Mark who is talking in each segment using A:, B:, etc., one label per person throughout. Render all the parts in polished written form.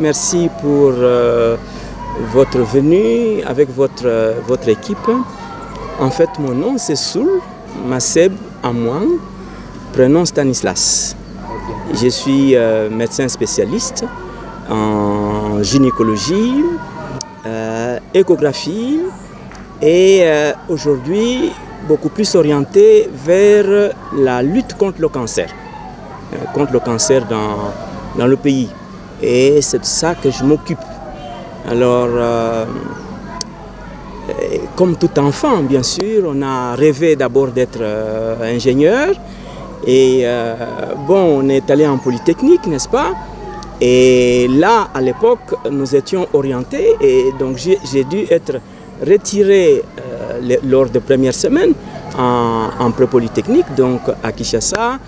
A: merci pour votre venue avec votre équipe. En fait, mon nom c'est Soul Maseb Amouang, prénom Stanislas. Je suis médecin spécialiste en gynécologie, échographie et aujourd'hui beaucoup plus orienté vers la lutte contre le cancer dans le pays. Et c'est de ça que je m'occupe. Alors, comme tout enfant, bien sûr, on a rêvé d'abord d'être ingénieur. Et bon, on est allé en Polytechnique, n'est-ce pas? Et là, à l'époque, nous étions orientés. Et donc, j'ai dû être retiré lors de première semaine en pré-polytechnique, donc à Kinshasa,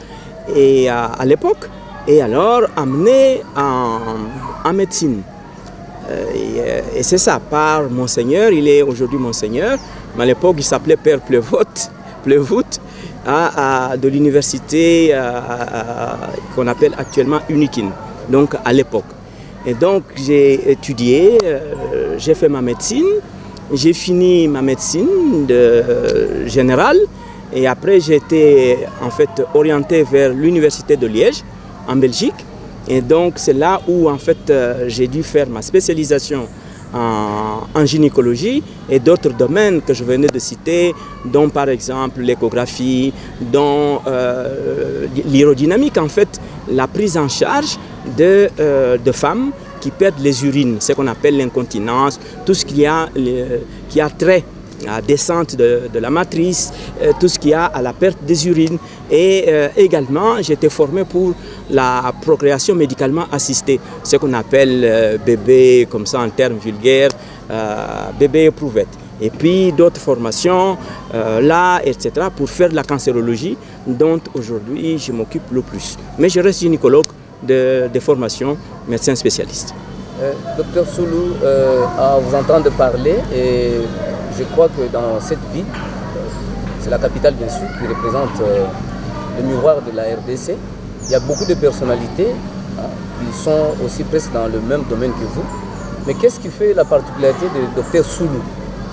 A: et à l'époque. Et alors amené en médecine. Et c'est ça, par Monseigneur, il est aujourd'hui Monseigneur, mais à l'époque il s'appelait Père Pleuvout de l'université qu'on appelle actuellement Unikin, donc à l'époque. Et donc j'ai étudié, j'ai fait ma médecine, j'ai fini ma médecine générale et après j'ai été en fait orienté vers l'université de Liège en Belgique. Et donc c'est là où en fait j'ai dû faire ma spécialisation en gynécologie et d'autres domaines que je venais de citer, dont par exemple l'échographie, dont l'aérodynamique, en fait la prise en charge de femmes qui perdent les urines, ce qu'on appelle l'incontinence, tout ce qui a trait à la descente de la matrice, tout ce qui a à la perte des urines. Et également, j'ai été formé pour la procréation médicalement assistée, ce qu'on appelle bébé, comme ça en termes vulgaires, bébé éprouvette. Et puis d'autres formations, là, etc., pour faire de la cancérologie, dont aujourd'hui je m'occupe le plus. Mais je reste gynécologue de formation, médecin spécialiste.
B: Docteur Soulou, à vous entendre parler, et je crois que dans cette ville, c'est la capitale bien sûr qui représente le miroir de la RDC. Il y a beaucoup de personnalités qui sont aussi presque dans le même domaine que vous. Mais qu'est-ce qui fait la particularité de Dr Soulou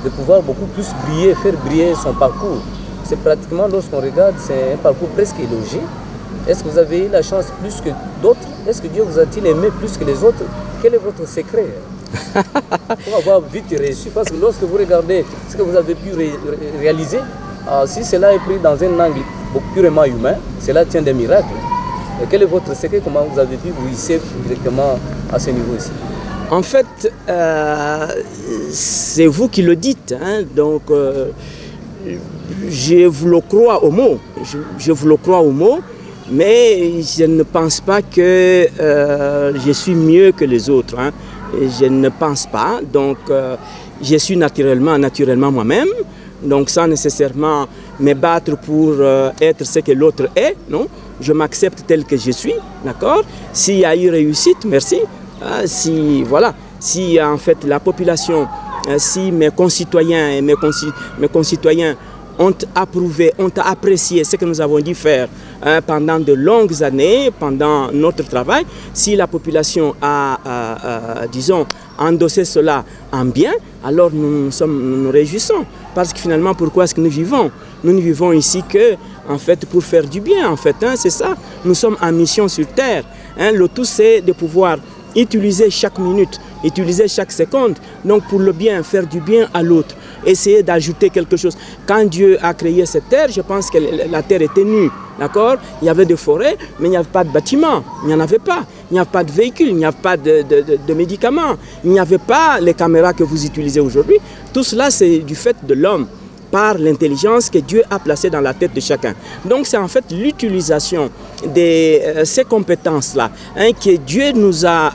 B: de pouvoir beaucoup plus briller, faire briller son parcours? C'est pratiquement, lorsqu'on regarde, c'est un parcours presque élogieux. Est-ce que vous avez eu la chance plus que d'autres? Est-ce que Dieu vous a-t-il aimé plus que les autres? Quel est votre secret pour avoir vite réussi? Parce que lorsque vous regardez ce que vous avez pu réaliser, si cela est pris dans un angle purement humain, cela tient des miracles. Et quel est votre secret? Comment vous avez pu vous hisser directement à ce niveau ici?
A: En fait, c'est vous qui le dites. Hein, donc, je vous le crois au mot. Je vous le crois au mot. Mais je ne pense pas que je suis mieux que les autres. Hein. Je ne pense pas. Donc, je suis naturellement moi-même. Donc, sans nécessairement me battre pour être ce que l'autre est. Non, je m'accepte tel que je suis. D'accord? S'il y a eu réussite, merci. Si en fait la population, si mes concitoyens et mes concitoyens ont approuvé, ont apprécié ce que nous avons dû faire pendant de longues années, pendant notre travail. Si la population a, disons, endossé cela en bien, alors nous nous réjouissons. Parce que finalement, pourquoi est-ce que nous vivons? Nous ne vivons ici que, en fait, pour faire du bien, en fait. Hein, c'est ça. Nous sommes en mission sur Terre. Hein, le tout, c'est de pouvoir utiliser chaque minute, utiliser chaque seconde, donc pour le bien, faire du bien à l'autre, essayer d'ajouter quelque chose. Quand Dieu a créé cette terre, je pense que la terre était nue, d'accord? Il y avait des forêts, mais il n'y avait pas de bâtiments, il n'y en avait pas. Il n'y avait pas de véhicules, il n'y avait pas de médicaments, il n'y avait pas les caméras que vous utilisez aujourd'hui. Tout cela, c'est du fait de l'homme, par l'intelligence que Dieu a placée dans la tête de chacun. Donc c'est en fait l'utilisation de ces compétences-là que Dieu nous a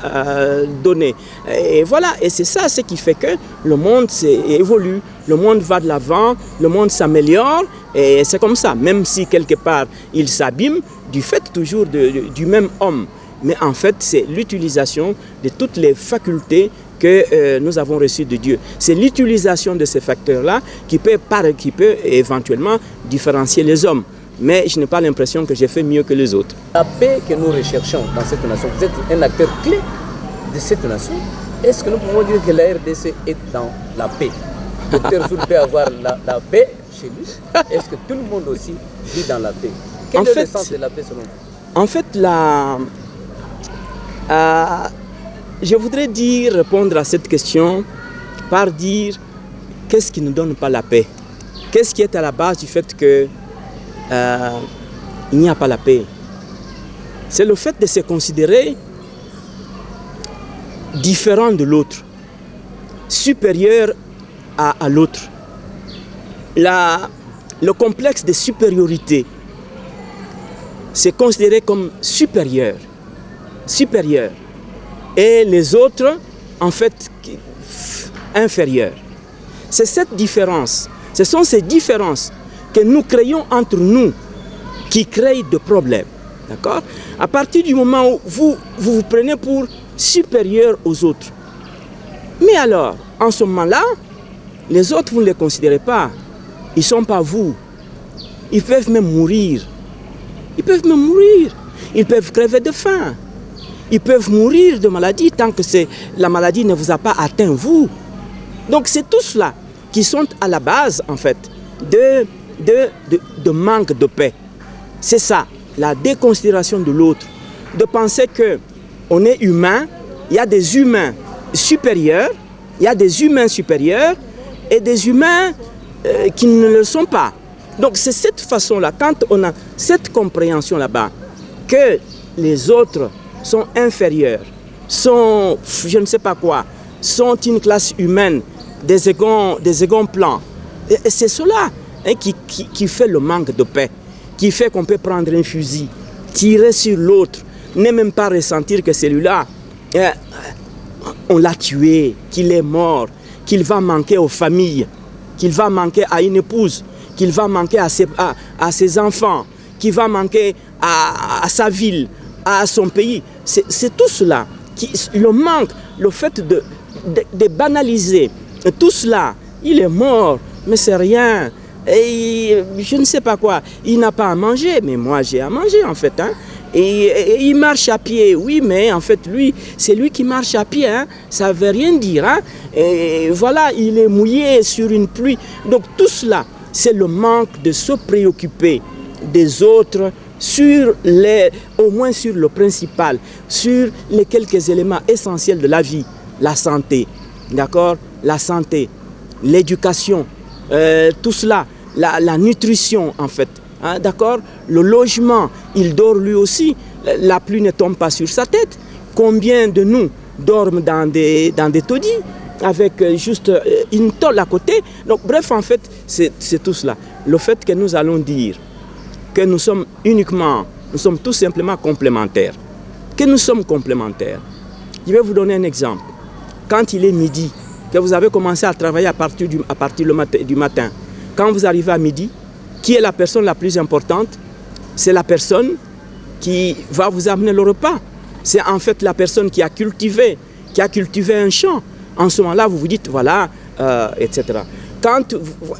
A: données. Et voilà, et c'est ça ce qui fait que le monde évolue, le monde va de l'avant, le monde s'améliore, et c'est comme ça, même si quelque part il s'abîme, du fait toujours du même homme. Mais en fait, c'est l'utilisation de toutes les facultés que nous avons reçu de Dieu. C'est l'utilisation de ces facteurs-là qui peut éventuellement différencier les hommes. Mais je n'ai pas l'impression que j'ai fait mieux que les autres.
B: La paix que nous recherchons dans cette nation, vous êtes un acteur clé de cette nation, est-ce que nous pouvons dire que la RDC est dans la paix? Docteur Soul peut avoir la paix chez lui. Est-ce que tout le monde aussi vit dans la paix? Quel est le sens de la paix selon vous?
A: En fait, je voudrais répondre à cette question par dire qu'est-ce qui ne donne pas la paix? Qu'est-ce qui est à la base du fait qu'il n'y a pas la paix? C'est le fait de se considérer différent de l'autre, supérieur à l'autre. Le complexe de supériorité, c'est considéré comme supérieur. Et les autres, en fait, inférieurs. C'est cette différence, ce sont ces différences que nous créons entre nous qui créent des problèmes. D'accord? À partir du moment où vous prenez pour supérieur aux autres. Mais alors, en ce moment-là, les autres, vous ne les considérez pas. Ils ne sont pas vous. Ils peuvent même mourir. Ils peuvent crever de faim. Ils peuvent mourir de maladie tant que la maladie ne vous a pas atteint, vous. Donc c'est tout cela qui sont à la base, en fait, de manque de paix. C'est ça, la déconsidération de l'autre. De penser qu'on est humain, il y a des humains supérieurs, et des humains qui ne le sont pas. Donc c'est cette façon-là, quand on a cette compréhension là-bas, que les autres sont inférieurs, sont je ne sais pas quoi, sont une classe humaine des seconds plans. Et c'est cela qui fait le manque de paix, qui fait qu'on peut prendre un fusil, tirer sur l'autre, ne même pas ressentir que celui-là, on l'a tué, qu'il est mort, qu'il va manquer aux familles, qu'il va manquer à une épouse, qu'il va manquer à ses enfants, qu'il va manquer à sa ville, à son pays. C'est tout cela, le manque, le fait de banaliser. Tout cela, il est mort, mais c'est rien. Et je ne sais pas quoi, il n'a pas à manger, mais moi j'ai à manger en fait. Et il marche à pied, oui, mais en fait lui, c'est lui qui marche à pied, ça ne veut rien dire. Et voilà, il est mouillé sur une pluie. Donc tout cela, c'est le manque de se préoccuper des autres, au moins sur le principal, sur les quelques éléments essentiels de la vie, la santé, d'accord, la santé, l'éducation, tout cela, la nutrition en fait, d'accord, le logement, il dort lui aussi, la pluie ne tombe pas sur sa tête. Combien de nous dorment dans des taudis avec juste une tôle à côté? Donc bref, en fait, c'est tout cela. Le fait que nous allons dire que nous sommes tout simplement complémentaires. Que nous sommes complémentaires. Je vais vous donner un exemple. Quand il est midi, que vous avez commencé à travailler à partir du matin, quand vous arrivez à midi, qui est la personne la plus importante? C'est la personne qui va vous amener le repas. C'est en fait la personne qui a cultivé un champ. En ce moment-là, vous vous dites, voilà, etc.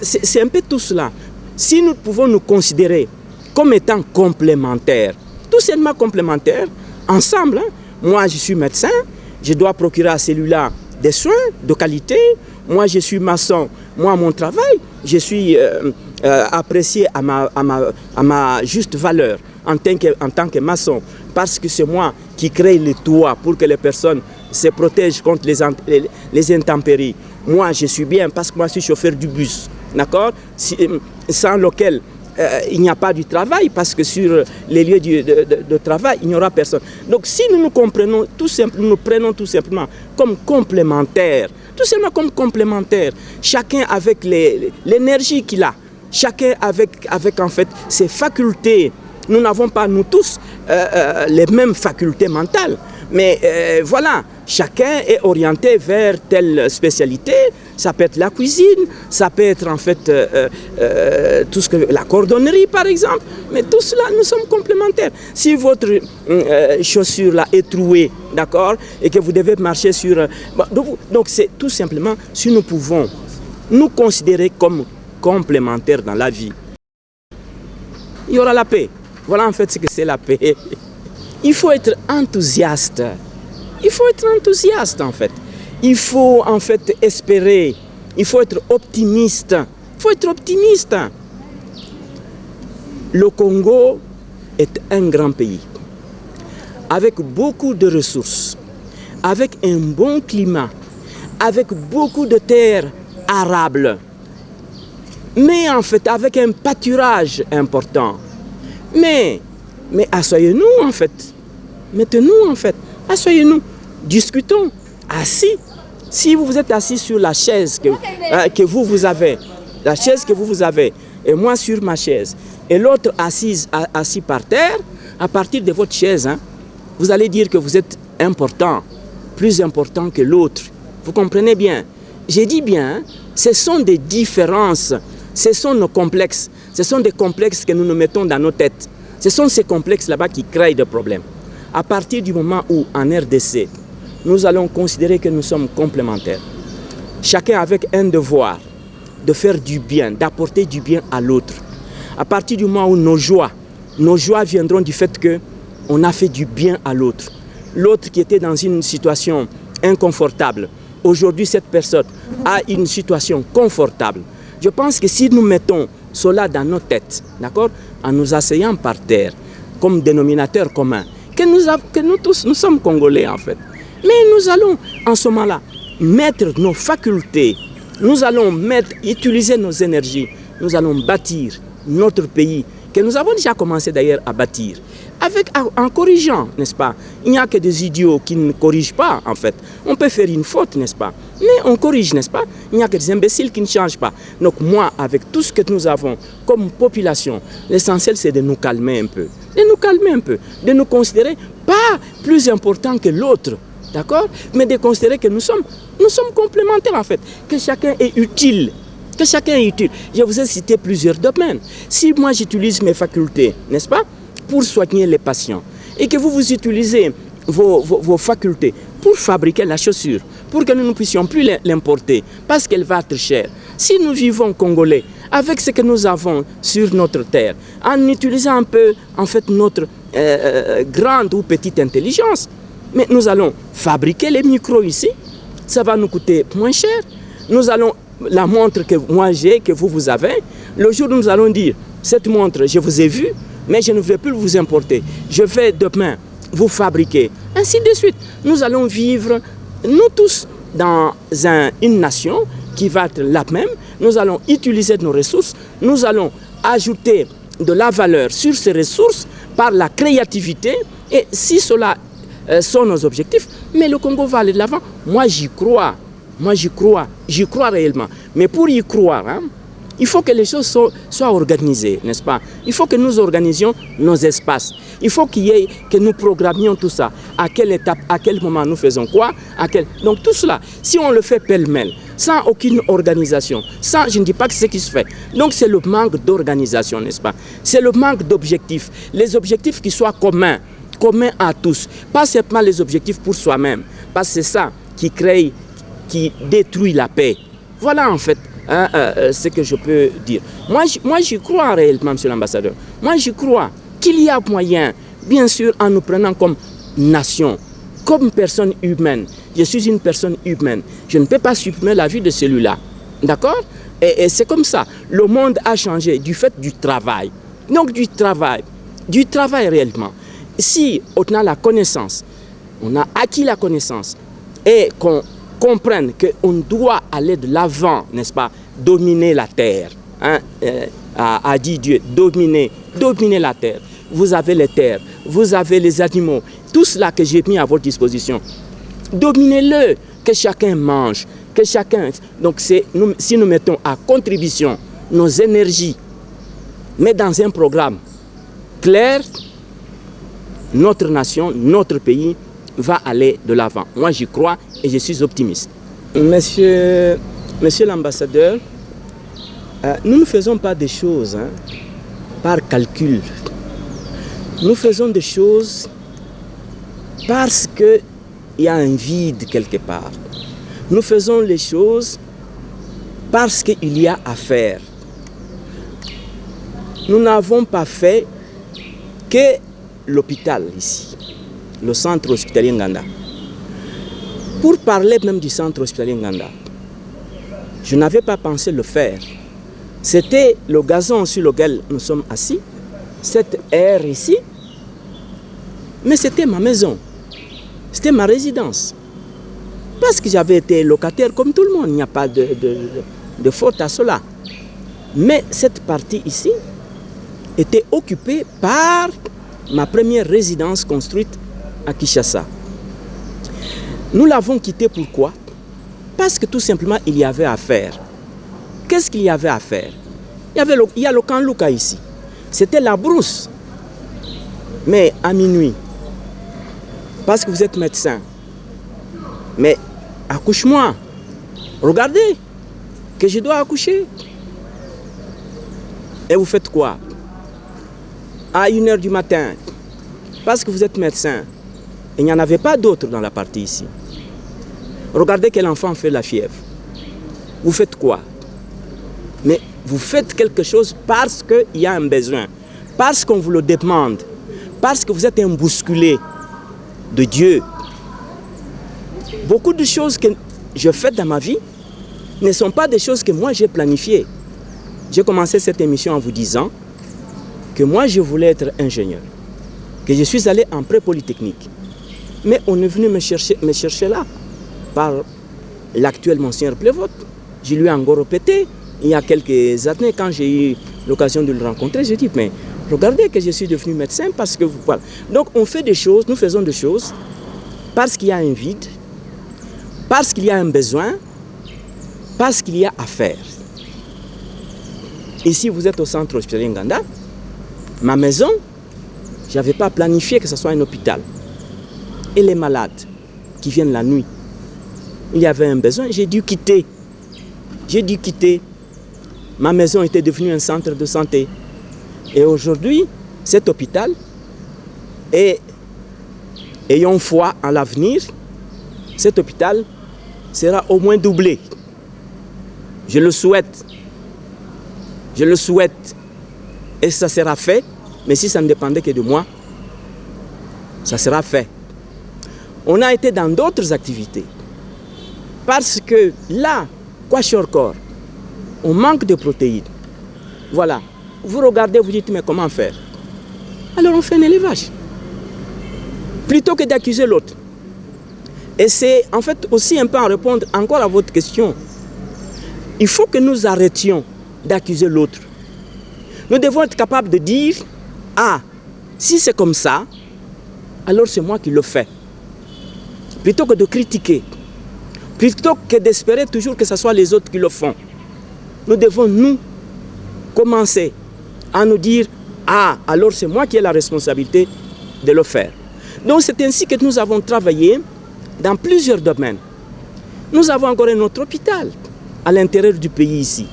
A: C'est un peu tout cela. Si nous pouvons nous considérer comme étant complémentaires, tout simplement complémentaires, ensemble, moi je suis médecin, je dois procurer à celui-là des soins de qualité, moi je suis maçon, moi mon travail, je suis apprécié à ma juste valeur en tant que maçon, parce que c'est moi qui crée les toits pour que les personnes se protègent contre les intempéries. Moi je suis bien parce que moi je suis chauffeur du bus, d'accord, sans lequel il n'y a pas du travail, parce que sur les lieux de travail, il n'y aura personne. Donc si nous nous comprenons, nous prenons tout simplement comme complémentaires, chacun avec l'énergie qu'il a, chacun avec en fait ses facultés. Nous n'avons pas, nous tous, les mêmes facultés mentales, mais voilà, chacun est orienté vers telle spécialité. Ça peut être la cuisine, ça peut être en fait tout ce que la cordonnerie par exemple, mais tout cela nous sommes complémentaires. Si votre chaussure là est trouée, d'accord, et que vous devez marcher sur, donc c'est tout simplement si nous pouvons nous considérer comme complémentaires dans la vie, il y aura la paix. Voilà en fait ce que c'est la paix. Il faut être enthousiaste Il faut être enthousiaste en fait. Il faut en fait espérer. Il faut être optimiste. Il faut être optimiste. Le Congo est un grand pays, avec beaucoup de ressources, avec un bon climat, avec beaucoup de terres arables, mais en fait avec un pâturage important. Mais asseyez-nous en fait, mettez-nous en fait, asseyez-nous, discutons, assis. Si vous êtes assis sur la chaise que vous avez, la chaise que vous avez, et moi sur ma chaise, et l'autre assis par terre, à partir de votre chaise, vous allez dire que vous êtes important, plus important que l'autre. Vous comprenez bien? J'ai dit bien, ce sont des différences, ce sont nos complexes, ce sont des complexes que nous nous mettons dans nos têtes. Ce sont ces complexes là-bas qui créent des problèmes. À partir du moment où, en RDC, nous allons considérer que nous sommes complémentaires, chacun avec un devoir de faire du bien, d'apporter du bien à l'autre. À partir du moment où nos joies viendront du fait qu'on a fait du bien à l'autre. L'autre qui était dans une situation inconfortable, aujourd'hui cette personne a une situation confortable. Je pense que si nous mettons cela dans nos têtes, d'accord, en nous asseyant par terre, comme dénominateur commun, que nous tous, nous sommes Congolais en fait. Mais nous allons en ce moment-là mettre nos facultés, nous allons utiliser nos énergies, nous allons bâtir notre pays, que nous avons déjà commencé d'ailleurs à bâtir, en corrigeant, n'est-ce pas? Il n'y a que des idiots qui ne corrigent pas, en fait. On peut faire une faute, n'est-ce pas? Mais on corrige, n'est-ce pas? Il n'y a que des imbéciles qui ne changent pas. Donc moi, avec tout ce que nous avons comme population, l'essentiel c'est de nous calmer un peu. De nous calmer un peu, de nous considérer pas plus importants que l'autre, d'accord? Mais de considérer que nous sommes complémentaires, en fait, que chacun est utile. Que chacun est utile. Je vous ai cité plusieurs domaines. Si moi j'utilise mes facultés, n'est-ce pas, pour soigner les patients, et que vous utilisez vos facultés pour fabriquer la chaussure, pour que nous ne puissions plus l'importer, parce qu'elle va être chère. Si nous vivons congolais, avec ce que nous avons sur notre terre, en utilisant un peu, en fait, notre grande ou petite intelligence, mais nous allons fabriquer les micros ici, ça va nous coûter moins cher. Nous allons la montre que moi j'ai, que vous avez, le jour où nous allons dire, cette montre, je vous ai vu, mais je ne vais plus vous importer. Je vais demain vous fabriquer. Ainsi de suite. Nous allons vivre, nous tous, dans une nation qui va être la même. Nous allons utiliser nos ressources. Nous allons ajouter de la valeur sur ces ressources par la créativité. Et si cela sont nos objectifs, mais le Congo va aller de l'avant. Moi, j'y crois. J'y crois réellement. Mais pour y croire, il faut que les choses soient organisées, n'est-ce pas? Il faut que nous organisions nos espaces. Il faut que nous programmions tout ça. À quelle étape, à quel moment nous faisons quoi? Donc tout cela, si on le fait pêle-mêle, sans aucune organisation, je ne dis pas que c'est ce qui se fait. Donc c'est le manque d'organisation, n'est-ce pas? C'est le manque d'objectifs. Les objectifs qui soient communs à tous. Pas simplement les objectifs pour soi-même. Parce que c'est ça qui détruit la paix. Voilà en fait ce que je peux dire. Moi j'y crois réellement, monsieur l'ambassadeur. Moi j'y crois qu'il y a moyen, bien sûr en nous prenant comme nation, comme personne humaine. Je suis une personne humaine. Je ne peux pas supprimer la vie de celui-là. D'accord? Et c'est comme ça. Le monde a changé du fait du travail. Donc du travail réellement. Si on a la connaissance, on a acquis la connaissance et qu'on comprenne qu'on doit aller de l'avant, n'est-ce pas, dominer la terre, a dit Dieu, dominer la terre. Vous avez les terres, vous avez les animaux, tout cela que j'ai mis à votre disposition. Dominez-le, que chacun mange, que chacun... Donc si nous mettons à contribution nos énergies, mais dans un programme clair, notre nation, notre pays va aller de l'avant. Moi, j'y crois et je suis optimiste. Monsieur l'ambassadeur, nous ne faisons pas des choses par calcul. Nous faisons des choses parce qu'il y a un vide quelque part. Nous faisons les choses parce qu'il y a à faire. Nous n'avons pas fait que l'hôpital ici, le centre hospitalier Nganda. Pour parler même du centre hospitalier Nganda, je n'avais pas pensé le faire. C'était le gazon sur lequel nous sommes assis, cette aire ici, mais c'était ma maison, c'était ma résidence. Parce que j'avais été locataire comme tout le monde, il n'y a pas de faute à cela. Mais cette partie ici était occupée par ma première résidence construite à Kinshasa. Nous l'avons quittée pourquoi? Parce que tout simplement il y avait à faire. Qu'est-ce qu'il y avait à faire? Il y a le camp Luka ici. C'était la brousse. Mais à minuit, parce que vous êtes médecin, mais accouche-moi. Regardez que je dois accoucher. Et vous faites quoi? À 1h du matin, parce que vous êtes médecin, il n'y en avait pas d'autres dans la partie ici. Regardez quel enfant fait la fièvre. Vous faites quoi? Mais vous faites quelque chose parce qu'il y a un besoin, parce qu'on vous le demande, parce que vous êtes un bousculé de Dieu. Beaucoup de choses que je fais dans ma vie ne sont pas des choses que moi j'ai planifiées. J'ai commencé cette émission en vous disant que moi je voulais être ingénieur, que je suis allé en pré-polytechnique. Mais on est venu me chercher là par l'actuel Monseigneur Plevote. Je lui ai encore répété il y a quelques années quand j'ai eu l'occasion de le rencontrer. J'ai dit, mais regardez que je suis devenu médecin parce que voilà. Donc on fait des choses, nous faisons des choses parce qu'il y a un vide, parce qu'il y a un besoin, parce qu'il y a à faire. Ici, vous êtes au centre hospitalier Nganda. Ma maison, je n'avais pas planifié que ce soit un hôpital. Et les malades qui viennent la nuit, il y avait un besoin, j'ai dû quitter. J'ai dû quitter. Ma maison était devenue un centre de santé. Et aujourd'hui, cet hôpital, ayant foi en l'avenir, cet hôpital sera au moins doublé. Je le souhaite. Je le souhaite. Et ça sera fait. Mais si ça ne dépendait que de moi, ça sera fait. On a été dans d'autres activités. Parce que là, Kwashiorkor, on manque de protéines. Voilà. Vous regardez, vous dites, mais comment faire? Alors on fait un élevage. Plutôt que d'accuser l'autre. Et c'est en fait aussi un peu en répondre encore à votre question. Il faut que nous arrêtions d'accuser l'autre. Nous devons être capables de dire, ah, si c'est comme ça, alors c'est moi qui le fais. Plutôt que de critiquer, plutôt que d'espérer toujours que ce soit les autres qui le font. Nous devons, nous, commencer à nous dire, ah, alors c'est moi qui ai la responsabilité de le faire. Donc c'est ainsi que nous avons travaillé dans plusieurs domaines. Nous avons encore un autre hôpital à l'intérieur du pays ici.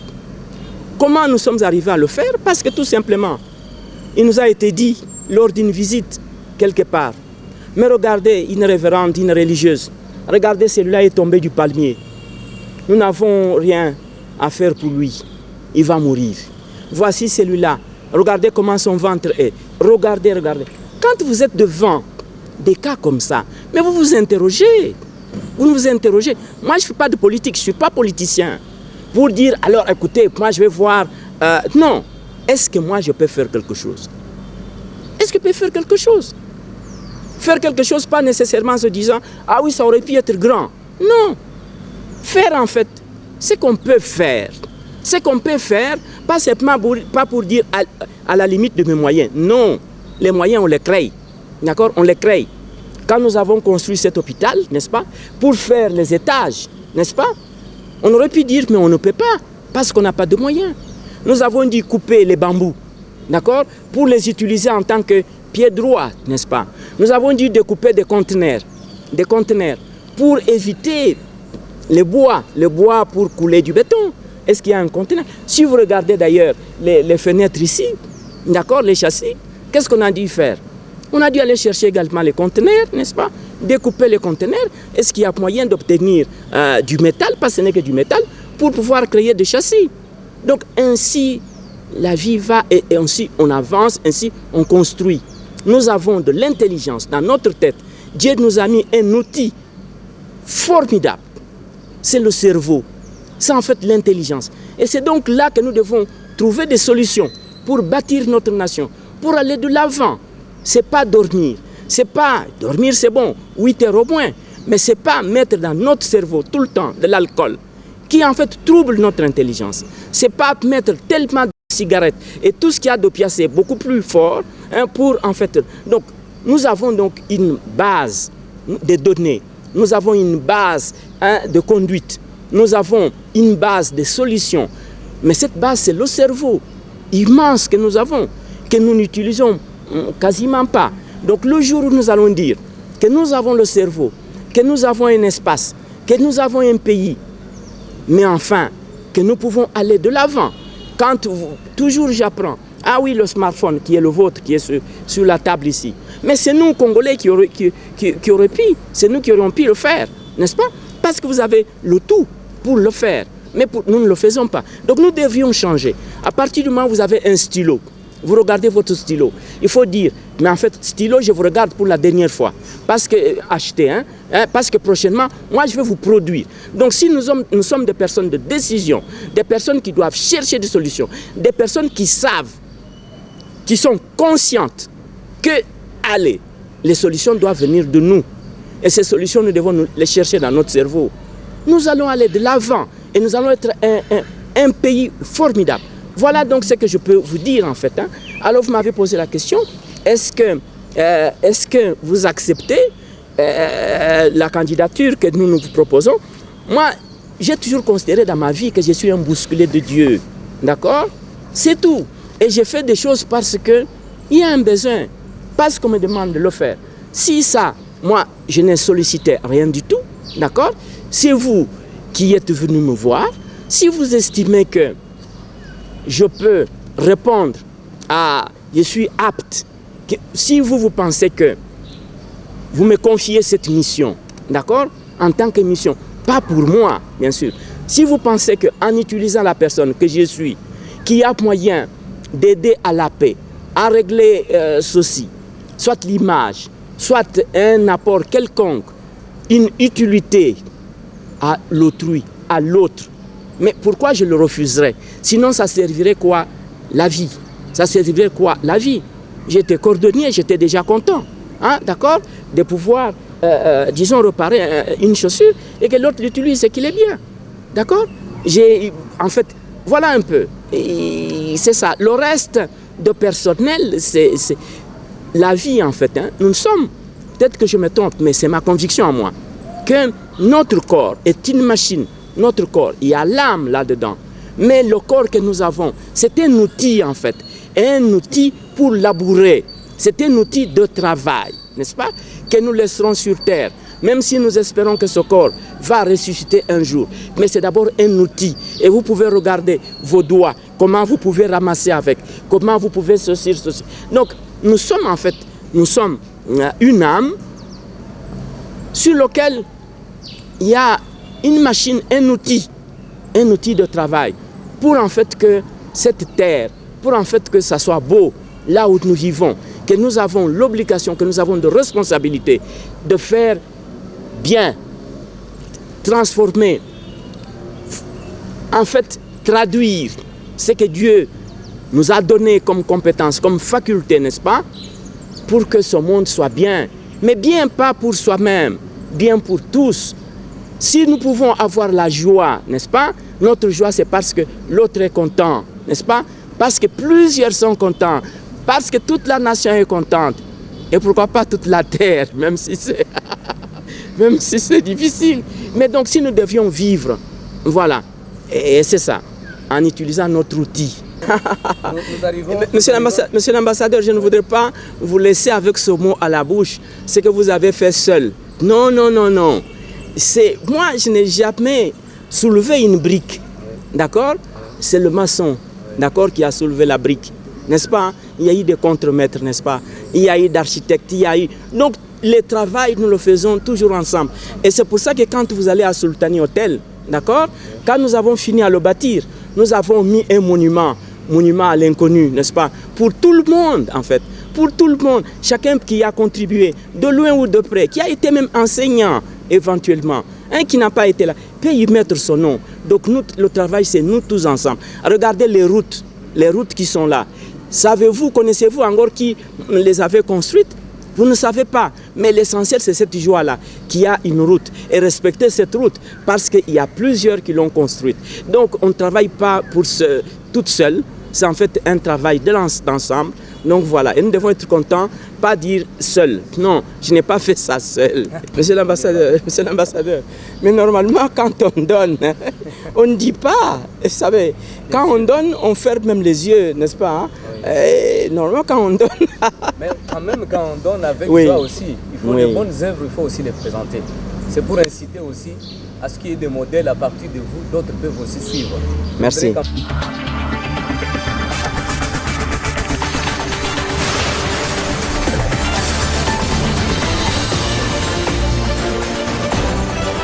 A: Comment nous sommes arrivés à le faire? Parce que tout simplement, il nous a été dit lors d'une visite quelque part, mais regardez, une révérende, une religieuse, regardez, celui-là est tombé du palmier. Nous n'avons rien à faire pour lui. Il va mourir. Voici celui-là. Regardez comment son ventre est. Regardez, regardez. Quand vous êtes devant des cas comme ça, mais vous vous interrogez. Vous vous interrogez. Moi, je ne fais pas de politique, je ne suis pas politicien. Pour dire, alors écoutez, moi je vais voir. Non. Est-ce que moi je peux faire quelque chose? Est-ce que je peux faire quelque chose? Faire quelque chose, pas nécessairement en se disant, ah oui, ça aurait pu être grand. Non. Faire en fait, ce qu'on peut faire. Ce qu'on peut faire, pas simplement pas pour dire à la limite de mes moyens. Non. Les moyens, on les crée. D'accord? On les crée. Quand nous avons construit cet hôpital, n'est-ce pas? Pour faire les étages, n'est-ce pas? On aurait pu dire, mais on ne peut pas, parce qu'on n'a pas de moyens. Nous avons dû couper les bambous, d'accord? Pour les utiliser en tant que pied droit, n'est-ce pas? Nous avons dû découper des conteneurs, pour éviter les bois pour couler du béton. Est-ce qu'il y a un conteneur? Si vous regardez d'ailleurs les fenêtres ici, d'accord, les châssis, qu'est-ce qu'on a dû faire? On a dû aller chercher également les conteneurs, n'est-ce pas? Découper les conteneurs. Est-ce qu'il y a moyen d'obtenir du métal, pas ce n'est que du métal, pour pouvoir créer des châssis? Donc ainsi, la vie va et ainsi on avance, ainsi on construit. Nous avons de l'intelligence dans notre tête. Dieu nous a mis un outil formidable. C'est le cerveau. C'est en fait l'intelligence. Et c'est donc là que nous devons trouver des solutions pour bâtir notre nation, pour aller de l'avant. Ce n'est pas dormir. C'est pas dormir, c'est bon, 8 heures au moins. Mais ce n'est pas mettre dans notre cerveau tout le temps de l'alcool qui en fait trouble notre intelligence. Ce n'est pas mettre tellement de cigarettes et tout ce qu'il y a d'opiacés beaucoup plus fort pour en fait... Donc nous avons donc une base de données, nous avons une base de conduite, nous avons une base de solutions. Mais cette base, c'est le cerveau immense que nous avons, que nous n'utilisons quasiment pas. Donc le jour où nous allons dire que nous avons le cerveau, que nous avons un espace, que nous avons un pays, mais enfin, que nous pouvons aller de l'avant. Quand toujours j'apprends, ah oui, le smartphone qui est le vôtre, qui est sur la table ici. Mais c'est nous, Congolais, qui aurions pu, c'est nous qui aurions pu le faire, n'est-ce pas? Parce que vous avez le tout pour le faire, mais nous ne le faisons pas. Donc nous devrions changer. À partir du moment où vous avez un stylo, vous regardez votre stylo, il faut dire, mais en fait, stylo, je vous regarde pour la dernière fois. Parce que, achetez, parce que prochainement, moi, je vais vous produire. Donc, si nous sommes des personnes de décision, des personnes qui doivent chercher des solutions, des personnes qui savent, qui sont conscientes que, allez, les solutions doivent venir de nous. Et ces solutions, nous devons les chercher dans notre cerveau. Nous allons aller de l'avant et nous allons être un pays formidable. Voilà donc ce que je peux vous dire en fait. Alors vous m'avez posé la question, est-ce que vous acceptez la candidature que nous nous proposons? Moi, j'ai toujours considéré dans ma vie que je suis un bousculé de Dieu. D'accord? C'est tout. Et je fais des choses parce qu'il y a un besoin, parce qu'on me demande de le faire. Si ça, moi, je n'ai sollicité rien du tout, d'accord? C'est vous qui êtes venu me voir. Si vous estimez que je peux répondre à « je suis apte », si vous pensez que vous me confiez cette mission, d'accord, en tant que mission, pas pour moi, bien sûr. Si vous pensez qu'en utilisant la personne que je suis, qui a moyen d'aider à la paix, à régler ceci, soit l'image, soit un apport quelconque, une utilité à l'autrui, à l'autre, mais pourquoi je le refuserais? Sinon, ça servirait quoi? La vie. Ça servirait quoi? La vie. J'étais cordonnier, j'étais déjà content, d'accord? De pouvoir, disons, réparer une chaussure et que l'autre l'utilise et qu'il est bien. D'accord? En fait, voilà un peu. C'est ça. Le reste de personnel, c'est la vie, en fait. Nous sommes, peut-être que je me trompe, mais c'est ma conviction à moi, que notre corps est une machine. Notre corps, il y a l'âme là-dedans. Mais le corps que nous avons, c'est un outil en fait. Un outil pour labourer. C'est un outil de travail, n'est-ce pas? Que nous laisserons sur terre. Même si nous espérons que ce corps va ressusciter un jour. Mais c'est d'abord un outil. Et vous pouvez regarder vos doigts. Comment vous pouvez ramasser avec. Comment vous pouvez ceci. Donc, nous sommes en fait, nous sommes une âme sur laquelle il y a une machine, un outil de travail pour en fait que cette terre, pour en fait que ça soit beau là où nous vivons, que nous avons l'obligation, que nous avons de responsabilité de faire bien, transformer, en fait traduire ce que Dieu nous a donné comme compétence, comme faculté, n'est-ce pas, pour que ce monde soit bien, mais bien pas pour soi-même, bien pour tous. Si nous pouvons avoir la joie, n'est-ce pas? Notre joie, c'est parce que l'autre est content, n'est-ce pas? Parce que plusieurs sont contents, parce que toute la nation est contente. Et pourquoi pas toute la terre, même si c'est difficile. Mais donc, si nous devions vivre, voilà, et c'est ça, en utilisant notre outil. Monsieur l'ambassadeur, je ne voudrais pas vous laisser avec ce mot à la bouche, ce que vous avez fait seul. Non, non, non, non. Moi, je n'ai jamais soulevé une brique, d'accord? C'est le maçon, d'accord, qui a soulevé la brique, n'est-ce pas? Il y a eu des contremaîtres, n'est-ce pas? Il y a eu d'architectes, il y a eu... Donc, le travail, nous le faisons toujours ensemble. Et c'est pour ça que quand vous allez à Sultani Hotel, d'accord? Quand nous avons fini à le bâtir, nous avons mis un monument à l'inconnu, n'est-ce pas? Pour tout le monde, en fait. Pour tout le monde, chacun qui a contribué, de loin ou de près, qui a été même enseignant, éventuellement, un qui n'a pas été là, peut y mettre son nom. Donc nous, le travail, c'est nous tous ensemble. Regardez les routes qui sont là. Savez-vous, connaissez-vous encore qui les avait construites? Vous ne savez pas, mais l'essentiel c'est cette joie-là, qu'il y a une route et respecter cette route parce qu'il y a plusieurs qui l'ont construite. Donc on ne travaille pas pour toute seule, c'est en fait un travail d'ensemble. Donc voilà, et nous devons être contents, pas dire seul. Non, je n'ai pas fait ça seul. Monsieur l'ambassadeur, mais normalement quand on donne, on ne dit pas. Vous savez, quand on donne, on ferme même les yeux, n'est-ce pas? Et normalement quand on donne...
B: Mais quand même quand on donne avec joie aussi, il faut les bonnes œuvres, il faut aussi les présenter. C'est pour inciter aussi à ce qu'il y ait des modèles à partir de vous, d'autres peuvent aussi suivre.
A: Merci.